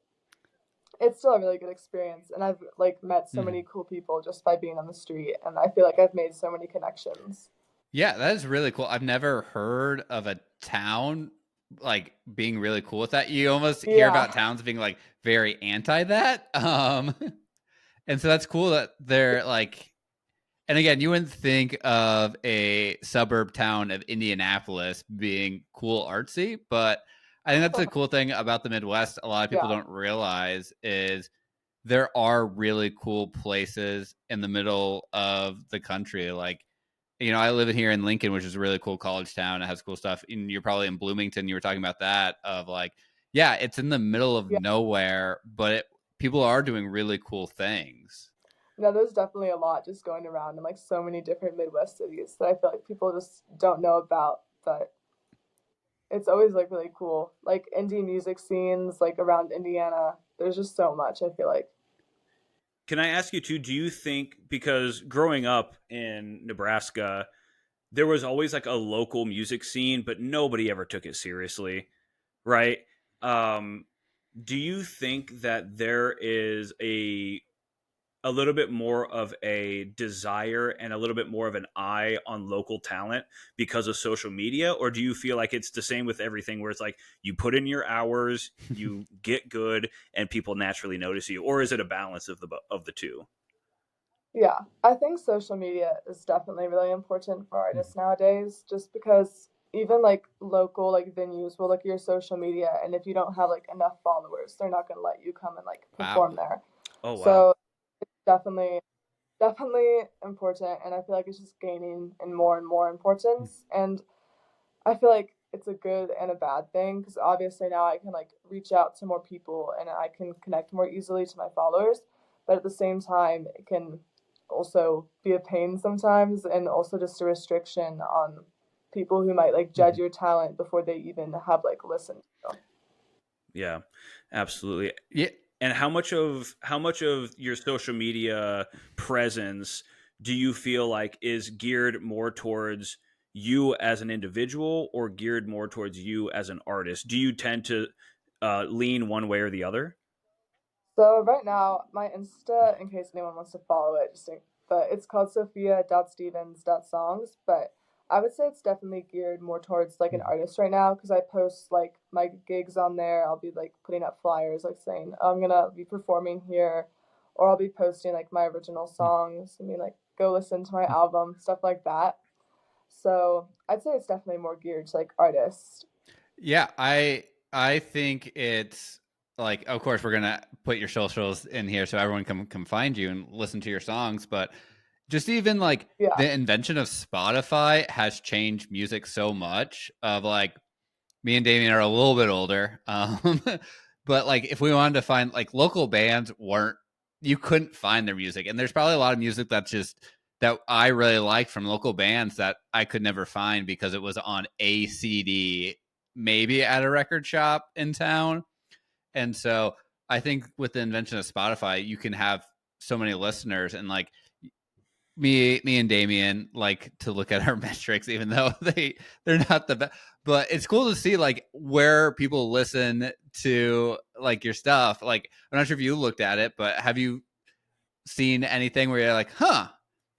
it's still a really good experience, and I've like met so many cool people just by being on the street, and I feel like I've made so many connections.
Yeah, that is really cool. I've never heard of a town like being really cool with that. You almost hear about towns being like very anti that. And so that's cool that they're like, and again, you wouldn't think of a suburb town of Indianapolis being cool artsy, but I think that's the cool thing about the Midwest. A lot of people don't realize is there are really cool places in the middle of the country. Like, you know, I live here in Lincoln, which is a really cool college town. It has cool stuff. And you're probably in Bloomington. You were talking about that of like, yeah, it's in the middle of nowhere, but people are doing really cool things.
No, there's definitely a lot just going around in like so many different Midwest cities that I feel like people just don't know about, but it's always like really cool. Like indie music scenes like around Indiana. There's just so much, I feel like.
Can I ask you too, do you think, because growing up in Nebraska, there was always like a local music scene, but nobody ever took it seriously, right? Do you think that there is a little bit more of a desire and a little bit more of an eye on local talent because of social media? Or do you feel like it's the same with everything where it's like you put in your hours, you get good, and people naturally notice you? Or is it a balance of the two?
Yeah, I think social media is definitely really important for artists nowadays, just because even like local like venues will look at your social media, and if you don't have like enough followers, they're not going to let you come and like perform there.
Oh, wow.
So it's definitely important, and I feel like it's just gaining in more and more importance. And I feel like it's a good and a bad thing because obviously now I can like reach out to more people and I can connect more easily to my followers, but at the same time it can also be a pain sometimes, and also just a restriction on people who might like judge your talent before they even have like listened to you.
Yeah, absolutely.
Yeah.
And how much of your social media presence do you feel like is geared more towards you as an individual or geared more towards you as an artist? Do you tend to lean one way or the other?
So right now, my Insta, in case anyone wants to follow it, but it's called Sophia.Stevens.songs. But I would say it's definitely geared more towards like an artist right now because I post like my gigs on there. I'll be like putting up flyers like saying I'm gonna be performing here, or I'll be posting like my original songs. I mean, like go listen to my album, stuff like that. So I'd say it's definitely more geared to like artists.
Yeah, I think it's like, of course, we're gonna put your socials in here so everyone can find you and listen to your songs. But just even like the invention of Spotify has changed music so much. Of like, me and Damien are a little bit older, but like if we wanted to find like local bands, you couldn't find their music, and there's probably a lot of music that's just that I really liked from local bands that I could never find because it was on a CD, maybe at a record shop in town. And so I think with the invention of Spotify, you can have so many listeners, and like me and Damien like to look at our metrics, even though they're not the best. But it's cool to see like where people listen to like your stuff. Like I'm not sure if you looked at it, but have you seen anything where you're like, huh?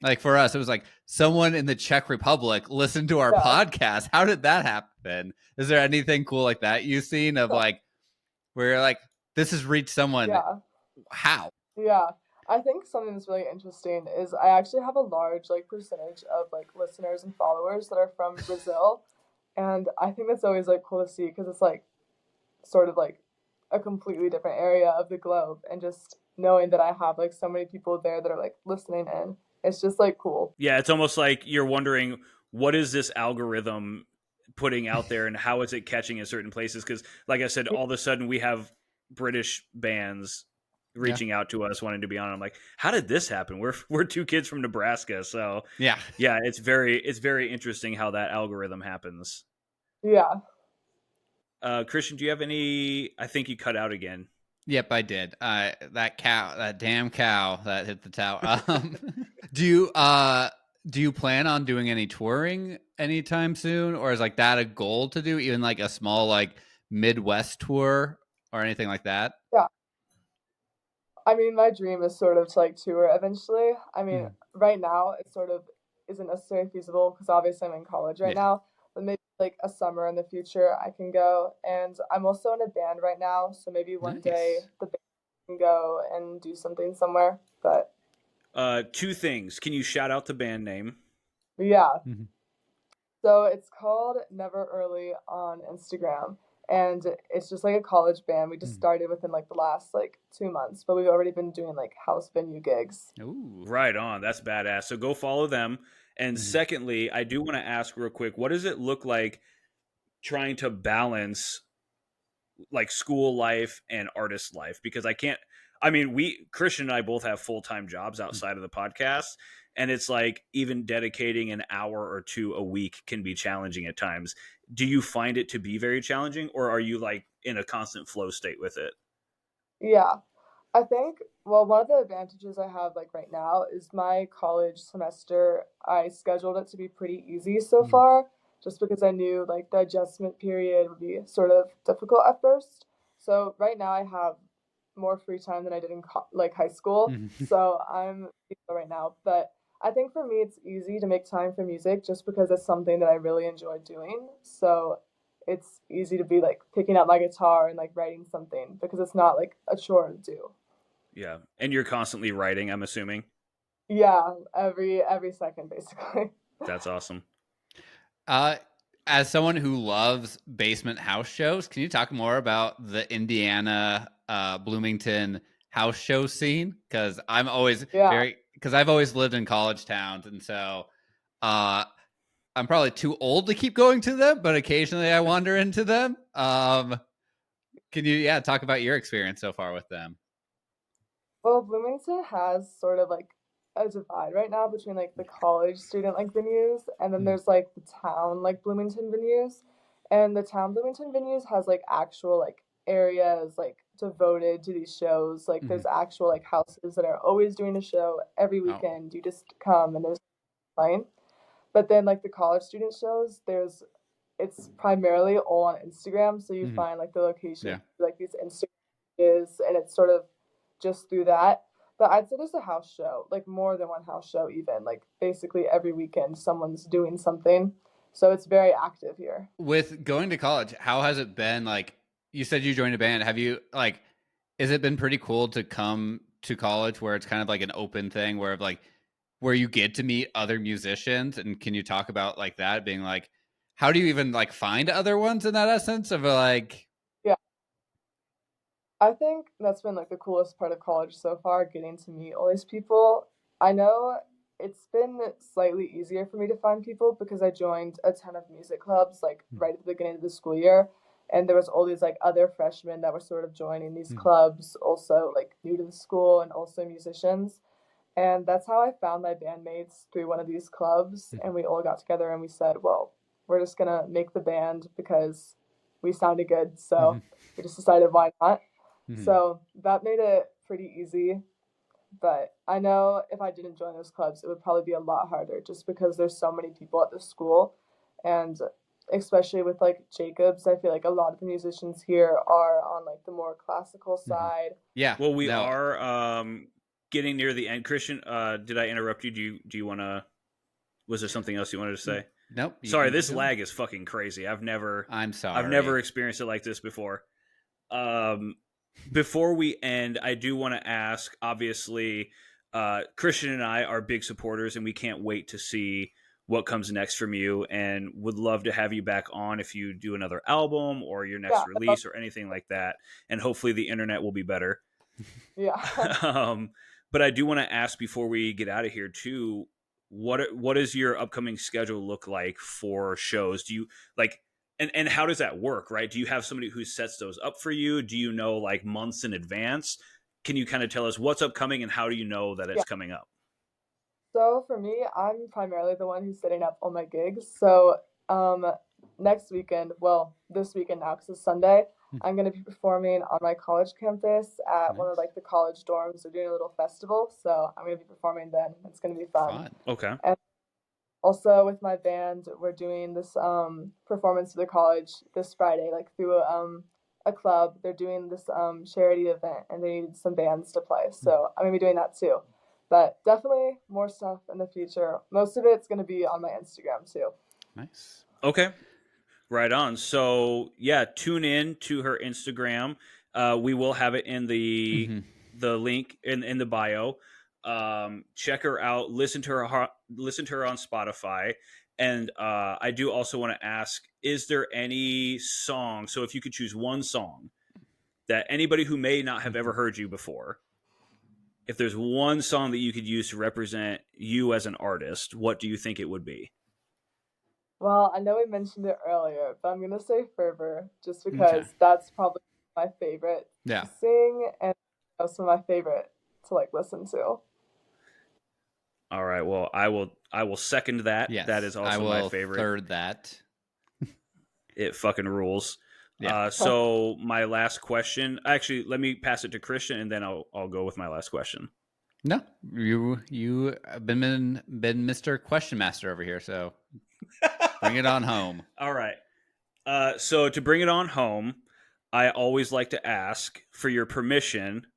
Like for us, it was like someone in the Czech Republic listened to our podcast. How did that happen? Is there anything cool like that you've seen of like where you're like, this has reached someone?
Yeah.
How?
Yeah. I think something that's really interesting is I actually have a large like percentage of like listeners and followers that are from Brazil, and I think that's always like cool to see because it's like sort of like a completely different area of the globe, and just knowing that I have like so many people there that are like listening in, it's just like cool.
Yeah, it's almost like you're wondering, what is this algorithm putting out there and how is it catching in certain places? Because like I said, all of a sudden we have British bands reaching out to us wanting to be on. I'm like, how did this happen? We're two kids from Nebraska. So yeah, it's very interesting how that algorithm happens.
Yeah.
Christian, do you have any? I think you cut out again.
Yep, I did. That damn cow that hit the tower. Do you plan on doing any touring anytime soon, or is like that a goal to do, even like a small like Midwest tour or anything like that?
Yeah. I mean, my dream is sort of to like tour eventually. I mean, right now it sort of isn't necessarily feasible because obviously I'm in college right now. But maybe like a summer in the future I can go. And I'm also in a band right now, so maybe one day the band can go and do something somewhere. But
two things. Can you shout out the band name?
Yeah. So it's called Never Early on Instagram. And it's just like a college band. We just started within like the last like 2 months, but we've already been doing like house venue gigs.
Ooh. Right on. That's badass. So go follow them. And secondly, I do want to ask real quick, what does it look like trying to balance like school life and artist life? Because Christian and I both have full-time jobs outside of the podcast. And it's like even dedicating an hour or two a week can be challenging at times. Do you find it to be very challenging, or are you like in a constant flow state with it?
Yeah. I think, well, one of the advantages I have like right now is my college semester, I scheduled it to be pretty easy so far, just because I knew like the adjustment period would be sort of difficult at first. So right now I have more free time than I did in like high school. So I'm right now, but I think for me it's easy to make time for music just because it's something that I really enjoy doing. So it's easy to be like picking up my guitar and like writing something because it's not like a chore to do.
Yeah. And you're constantly writing, I'm assuming?
Yeah, every second basically.
That's awesome.
As someone who loves basement house shows, can you talk more about the Indiana Bloomington house show scene? Because I'm always because I've always lived in college towns, and so I'm probably too old to keep going to them, but occasionally I wander into them. Can you talk about your experience so far with them?
Well, Bloomington has sort of like a divide right now between like the college student like venues, and then there's like the town like Bloomington venues. And the town Bloomington venues has like actual like areas like devoted to these shows. Like there's actual like houses that are always doing a show every weekend. You just come and there's playing. But then like the college student shows, it's primarily all on Instagram. So you find like the location, like these Instagram, and it's sort of just through that. But I'd say there's a house show, like more than one house show even. Like basically every weekend someone's doing something. So it's very active here.
With going to college, how has it been? Like you said you joined a band. Have you like has it been pretty cool to come to college where it's kind of like an open thing where you get to meet other musicians? And can you talk about like that being like how do you even like find other ones in that essence of like
I think that's been like the coolest part of college so far, getting to meet all these people. I know it's been slightly easier for me to find people because I joined a ton of music clubs like right at the beginning of the school year. And there was all these like other freshmen that were sort of joining these clubs, also like new to the school and also musicians. And that's how I found my bandmates, through one of these clubs. And we all got together and we said, well, we're just going to make the band because we sounded good. So we just decided, why not? So that made it pretty easy. But I know if I didn't join those clubs, it would probably be a lot harder just because there's so many people at the school. And especially with like Jacobs, I feel like a lot of the musicians here are on like the more classical side.
Yeah.
Well, we are getting near the end. Christian, did I interrupt you? Do you want to? Was there something else you wanted to say?
Nope.
Sorry, this lag is fucking crazy.
I'm sorry.
I've never experienced it like this before. Before we end, I do want to ask. Obviously, Christian and I are big supporters, and we can't wait to see what comes next from you, and would love to have you back on if you do another album or your next release or anything like that. And hopefully the internet will be better.
Yeah.
But I do want to ask before we get out of here too, what does your upcoming schedule look like for shows? Do you like, and how does that work, right? Do you have somebody who sets those up for you? Do you know like months in advance? Can you kind of tell us what's upcoming and how do you know that it's coming up?
So for me, I'm primarily the one who's setting up all my gigs. So next weekend, well, this weekend now, because it's Sunday, I'm going to be performing on my college campus at one of like the college dorms. They're doing a little festival, so I'm going to be performing then. It's going to be fun.
Okay.
And also with my band, we're doing this performance to the college this Friday, like through a club. They're doing this charity event, and they need some bands to play. So I'm going to be doing that too. But definitely more stuff in the future. Most of it's going to be on my Instagram too.
Nice.
Okay. Right on. So yeah, tune in to her Instagram. We will have it in the link in the bio. Check her out. Listen to her on Spotify. And I do also want to ask: is there any song? So if you could choose one song that anybody who may not have ever heard you before, if there's one song that you could use to represent you as an artist, what do you think it would be?
Well, I know we mentioned it earlier, but I'm going to say Fervor just because that's probably my favorite to sing and also my favorite to like listen to.
All right. Well, I will second that.
Yes,
that is also my favorite.
Third that.
It fucking rules.
Yeah.
So my last question, actually, let me pass it to Christian, and then I'll go with my last question.
No, you have been Mr. Question Master over here, so bring it on home.
All right. So to bring it on home, I always like to ask for your permission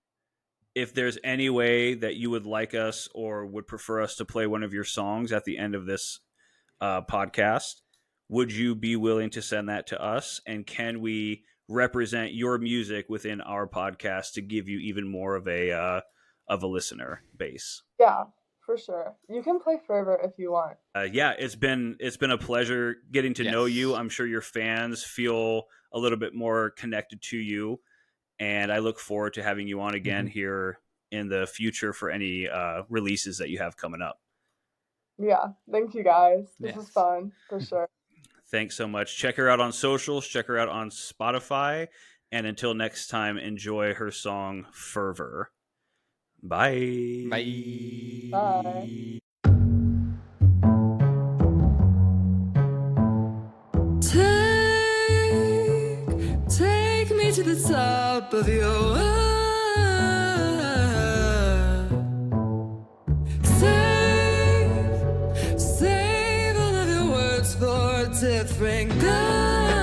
if there's any way that you would like us or would prefer us to play one of your songs at the end of this podcast. Would you be willing to send that to us? And can we represent your music within our podcast to give you even more of a listener base?
Yeah, for sure. You can play Fervor if you want.
Yeah, it's been a pleasure getting to know you. I'm sure your fans feel a little bit more connected to you, and I look forward to having you on again here in the future for any releases that you have coming up.
Yeah, thank you guys. This was fun for sure.
Thanks so much. Check her out on socials. Check her out on Spotify. And until next time, enjoy her song Fervor. Bye.
Bye.
Bye.
Take me to the top of your world. Save all of your words for a different God.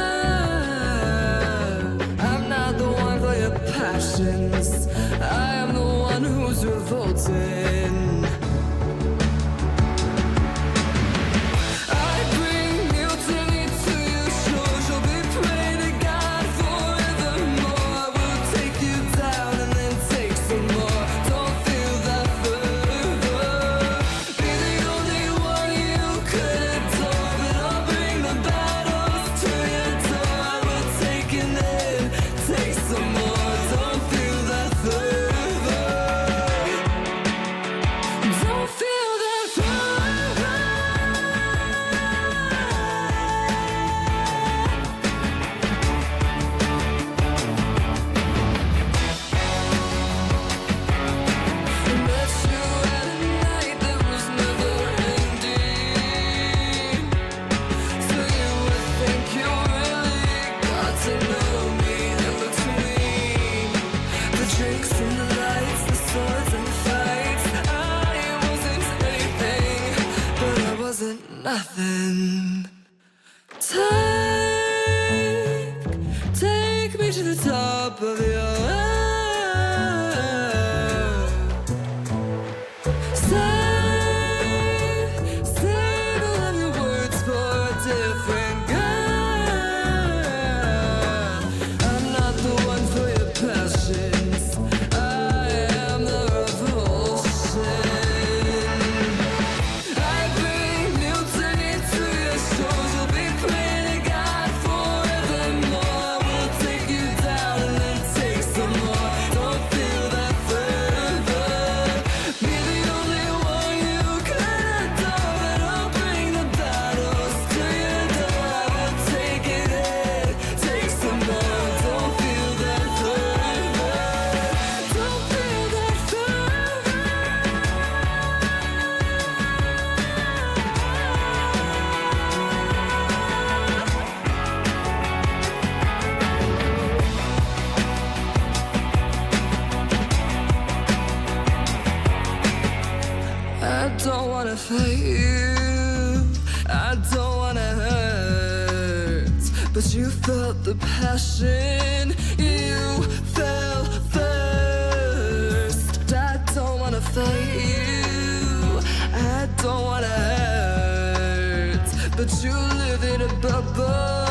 I'm not the one for your passions. I am the one who's revolting. nothing. Take me to the top of your earth. Save all of your words for a different girl. I'm not the one for your passions. I am the revulsion. I bring mutiny to your shores. You'll be praying to God forevermore. We'll take you down and then take some more. Don't feel that fervor. Be the only one you can adore. And I'll bring the battles to your door. I will take it in, take some more. Don't feel that fervor. Don't feel that fervor. I don't wanna fight you, I don't wanna hurt, but you felt the passion, you fell first. I don't wanna fight you, I don't wanna hurt, but you live in a bubble.